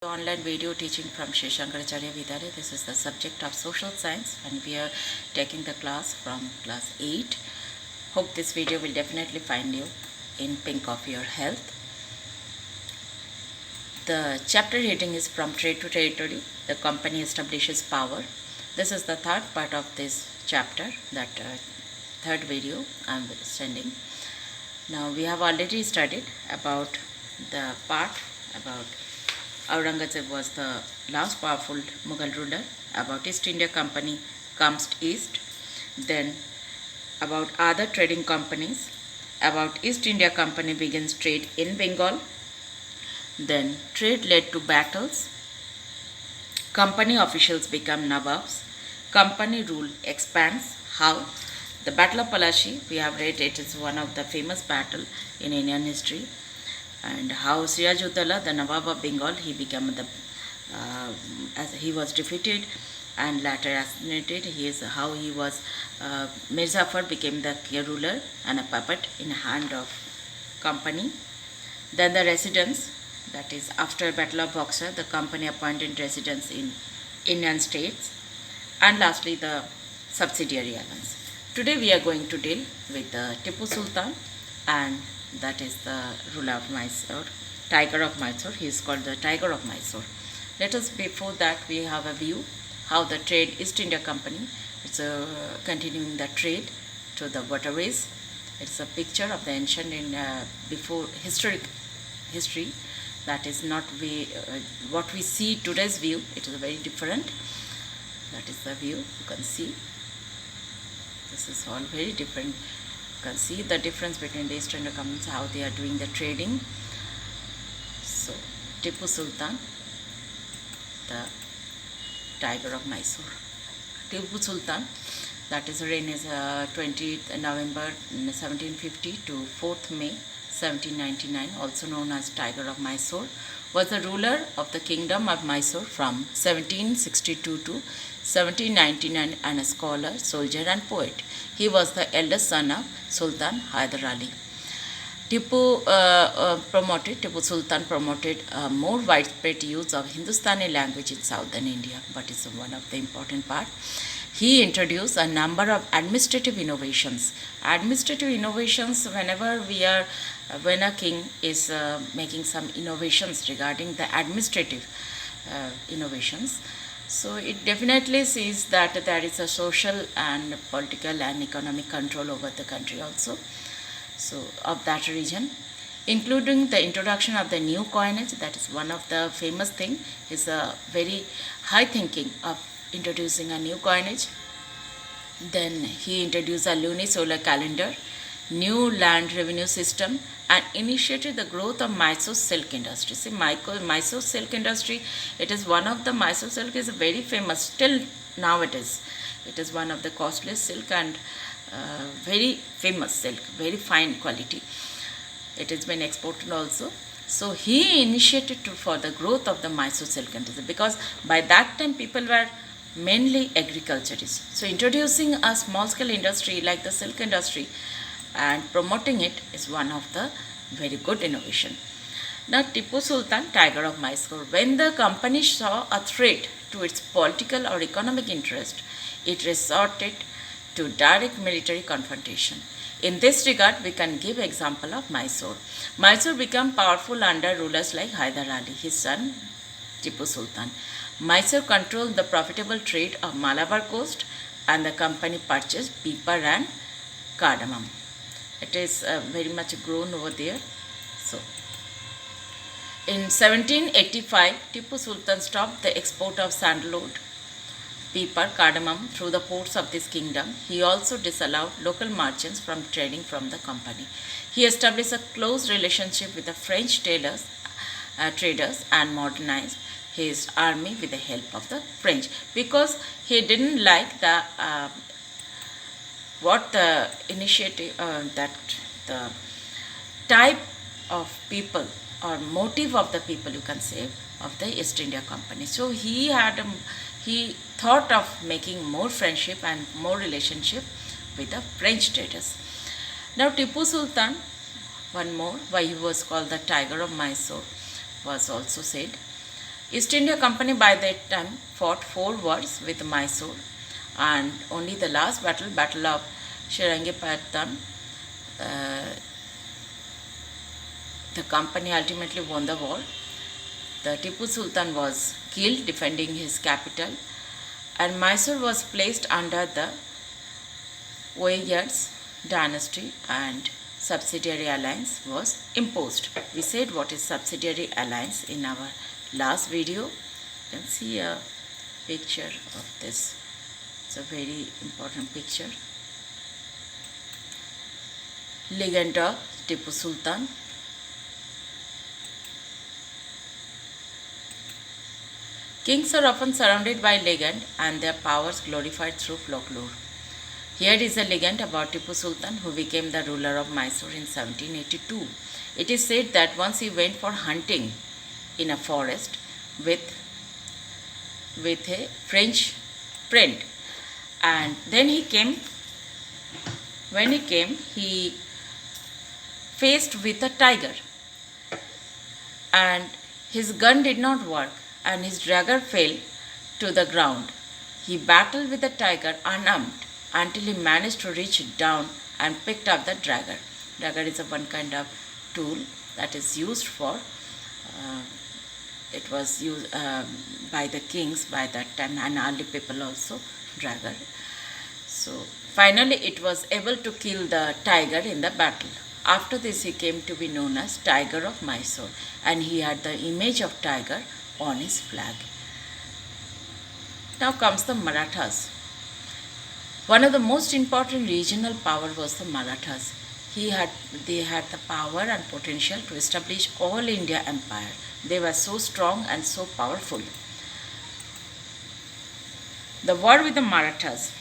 Online video teaching from Sri Shankaracharya Vidyalaya. This is the subject of social science and we are taking the class from class 8. Hope this video will definitely find you in pink of your health. The chapter heading is From Trade to Territory. The company establishes power. This is the third part of this chapter, that third video I am sending. Now we have already studied about the part about Aurangzeb was the last powerful Mughal ruler. About East India Company comes east. Then about other trading companies. About East India Company begins trade in Bengal. Then trade led to battles. Company officials become Nawabs. Company rule expands. How? The Battle of Palashi, we have read it is one of the famous battle in Indian history. And how Siraj-ud-Dawla, the Nawab of Bengal, he became as he was defeated and later assassinated. How he was Mir Jafar became the ruler and a puppet in hand of company. Then the residents, that is after Battle of Boxer, the company appointed residents in Indian states. And lastly, the subsidiary islands. Today we are going to deal with Tipu Sultan, and that is the ruler of Mysore, Tiger of Mysore. He is called the Tiger of Mysore. Let us, before that, we have a view how the trade East India Company, it's continuing the trade to the waterways. It's a picture of the ancient in before history. That is not what we see today's view. It is very different. That is the view you can see. This is all very different. You can see the difference between the East India Companies, how they are doing the trading. So Tipu Sultan, the Tiger of Mysore. Tipu Sultan, that is reign is 20th November 1750 to 4th May 1799, also known as Tiger of Mysore, was the ruler of the kingdom of Mysore from 1762 to 1799 and a scholar, soldier and poet. He was the eldest son of Sultan Hyder Ali. Tipu Sultan promoted more widespread use of Hindustani language in southern India, but it's one of the important part. He introduced a number of administrative innovations. Administrative innovations, when a king is making some innovations regarding the administrative innovations, so it definitely sees that there is a social and political and economic control over the country also, so of that region, including the introduction of the new coinage. That is one of the famous thing, is a very high thinking of introducing a new coinage. Then he introduced a lunisolar calendar, new land revenue system, and initiated the growth of Mysore silk industry. See, Mysore silk industry, it is one of the Mysore silk is very famous still nowadays. It is one of the costliest silk and very famous silk, very fine quality. It has been exported also. So he initiated for the growth of the Mysore silk industry, because by that time people were mainly agriculturists. So introducing a small scale industry like the silk industry and promoting it is one of the very good innovation. Now Tipu Sultan, Tiger of Mysore, when the company saw a threat to its political or economic interest, it resorted to direct military confrontation. In this regard, we can give example of Mysore. Mysore became powerful under rulers like Hyder Ali, his son Tipu Sultan. Mysore controlled the profitable trade of Malabar coast, and the company purchased pepper and cardamom. It is very much grown over there. So, in 1785, Tipu Sultan stopped the export of sandalwood, pepper, cardamom through the ports of this kingdom. He also disallowed local merchants from trading from the company. He established a close relationship with the French traders and modernized his army with the help of the French, because he didn't like the initiative that the type of people or motive of the people, you can say, of the East India Company. So he thought of making more friendship and more relationship with the French traders. Now Tipu Sultan, one more, why he was called the Tiger of Mysore, was also said. East India Company by that time fought 4 wars with Mysore, and only the last battle, Battle of Srirangapattam, the company ultimately won the war. The Tipu Sultan was killed defending his capital, and Mysore was placed under the Oyars dynasty and subsidiary alliance was imposed. We said what is subsidiary alliance in our last video. You can see a picture of this. It's a very important picture. Legend of Tipu Sultan. Kings are often surrounded by legend and their powers glorified through folklore. Here is a legend about Tipu Sultan, who became the ruler of Mysore in 1782. It is said that once he went for hunting in a forest with a French friend, and then when he came, he faced with a tiger, and his gun did not work, and his dagger fell to the ground. He battled with the tiger unarmed until he managed to reach down and picked up the dagger. Dagger is one kind of tool that is used for, it was used by the kings by that time, and early people also, dagger. So finally it was able to kill the tiger in the battle. After this he came to be known as Tiger of Mysore, and he had the image of tiger on his flag. Now comes the Marathas. One of the most important regional power was the Marathas. They had the power and potential to establish all India empire. They were so strong and so powerful. The war with the Marathas.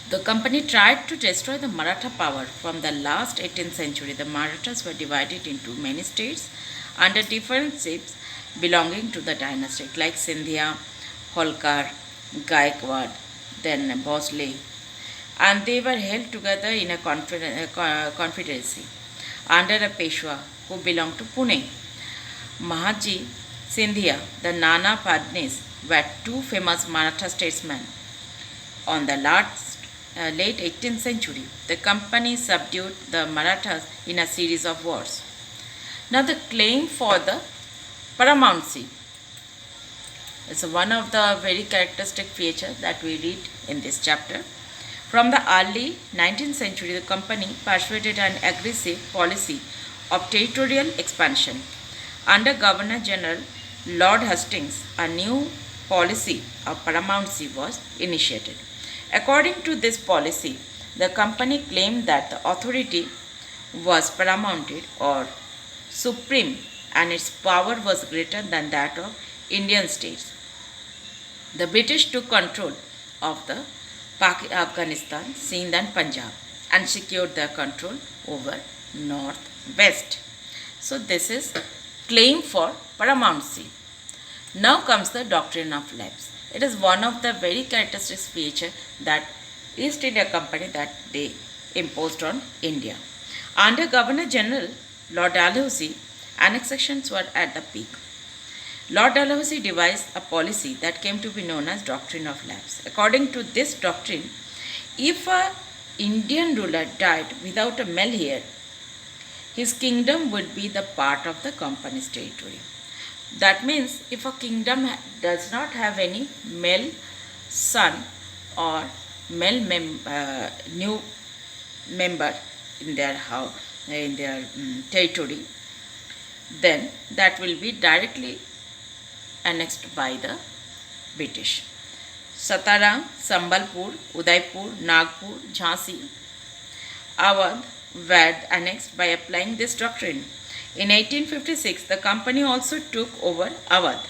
The company tried to destroy the Maratha power from the last 18th century. The Marathas were divided into many states under different chiefs belonging to the dynasty, like Sindhia, Holkar, Gaikwad, then Bhosle, and they were held together in a confederacy under a Peshwa who belonged to Pune. Mahaji Sindhia, the Nana Fadnis were two famous Maratha statesmen. On the late 18th century, the company subdued the Marathas in a series of wars. Now the claim for the paramountcy is one of the very characteristic features that we read in this chapter. From the early 19th century, the company pursued an aggressive policy of territorial expansion. Under Governor General Lord Hastings, a new policy of paramountcy was initiated. According to this policy, the company claimed that the authority was paramounted or supreme, and its power was greater than that of Indian states. The British took control of the Afghanistan, Sindh and Punjab, and secured their control over northwest. So this is claim for paramountcy. Now comes the doctrine of lapse. It is one of the very characteristic features that East India Company that they imposed on India. Under Governor General Lord Dalhousie, annexations were at the peak. Lord Dalhousie devised a policy that came to be known as Doctrine of Lapse. According to this doctrine, if an Indian ruler died without a male heir, his kingdom would be the part of the company's territory. That means if a kingdom does not have any male son or new member in their house, in their territory, then that will be directly annexed by the British. Satarang, Sambalpur, Udaipur, Nagpur, Jhansi, Awadh were annexed by applying this doctrine. In 1856, the company also took over Awadh.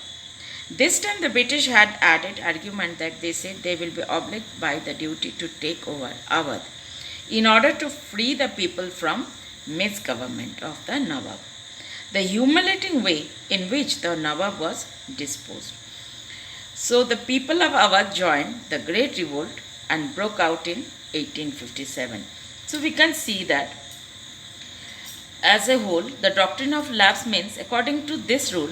This time the British had added argument that they said they will be obliged by the duty to take over Awadh in order to free the people from misgovernment of the Nawab, the humiliating way in which the Nawab was disposed. So the people of Awadh joined the Great Revolt and broke out in 1857. So we can see that as a whole, the doctrine of lapse means, according to this rule,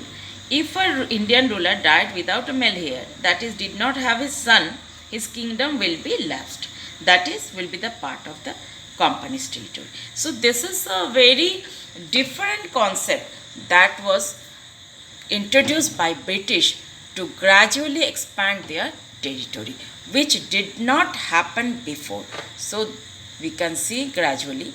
If a Indian ruler died without a male heir, that is, did not have his son, his kingdom will be lapsed. That is, will be the part of the company's territory. So this is a very different concept that was introduced by British to gradually expand their territory, which did not happen before. So we can see gradually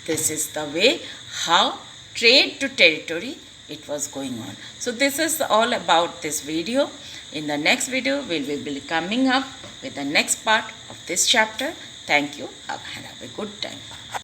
this is the way how trade to territory it was going on. So this is all about this video. In the next video we will be coming up with the next part of this chapter. Thank you and have a good time.